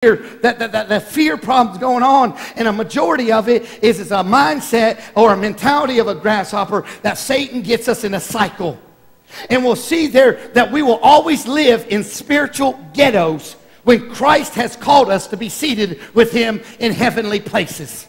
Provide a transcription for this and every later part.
the fear problems going on, and a majority of it is a mindset or a mentality of a grasshopper that Satan gets us in a cycle. And we'll see there that we will always live in spiritual ghettos when Christ has called us to be seated with him in heavenly places.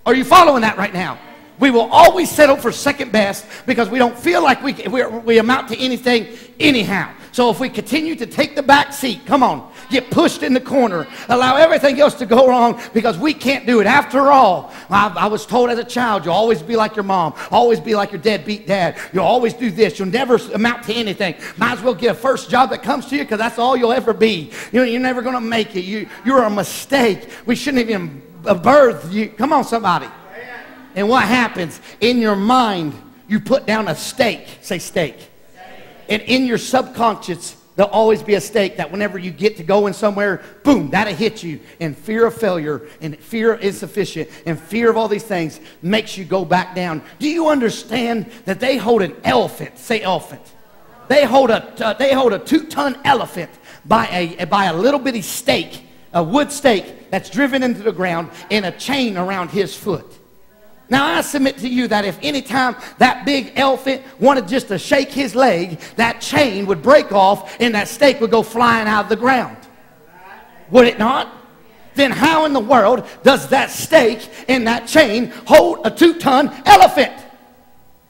Are you following that right now? We will always settle for second best because we don't feel like we amount to anything anyhow. So if we continue to take the back seat, come on, get pushed in the corner, allow everything else to go wrong because we can't do it. After all, I was told as a child, you'll always be like your mom, always be like your deadbeat dad. You'll always do this. You'll never amount to anything. Might as well get a first job that comes to you because that's all you'll ever be. You're never going to make it. You're a mistake. We shouldn't even birth you. Come on, somebody. And what happens? In your mind, you put down a stake. Say stake. And in your subconscious, there'll always be a stake that whenever you get to going somewhere, boom, that'll hit you. And fear of failure and fear of insufficient and fear of all these things makes you go back down. Do you understand that they hold an elephant? Say elephant. They hold a 2-ton elephant by a little bitty stake, a wood stake that's driven into the ground and a chain around his foot. Now, I submit to you that if any time that big elephant wanted just to shake his leg, that chain would break off and that stake would go flying out of the ground. Would it not? Then how in the world does that stake and that chain hold a 2-ton elephant?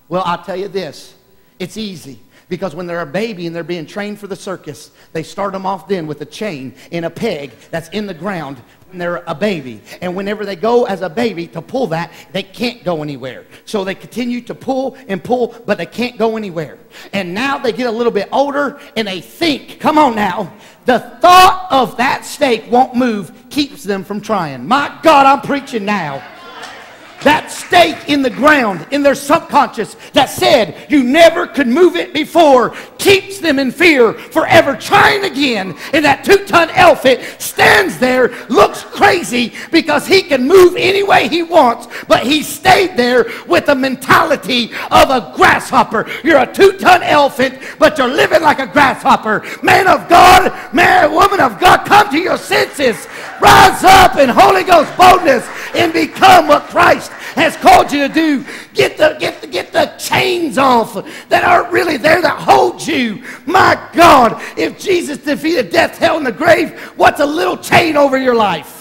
Well, I'll tell you this. It's easy. Because when they're a baby and they're being trained for the circus, they start them off then with a chain and a peg that's in the ground when they're a baby. And whenever they go as a baby to pull that, they can't go anywhere. So they continue to pull and pull, but they can't go anywhere. And now they get a little bit older and they think, come on now, the thought of that stake won't move keeps them from trying. My God, I'm preaching now. That stake in the ground, in their subconscious, that said you never could move it before, keeps them in fear forever trying again. And that 2-ton elephant stands there, looks crazy because he can move any way he wants, but he stayed there with the mentality of a grasshopper. You're a 2-ton elephant, but you're living like a grasshopper. Man of God, man, woman of God, come to your senses. Rise up in Holy Ghost boldness and become what Christ has called you to do. Get the chains off that aren't really there that hold you. My God, if Jesus defeated death, hell, and the grave, what's a little chain over your life?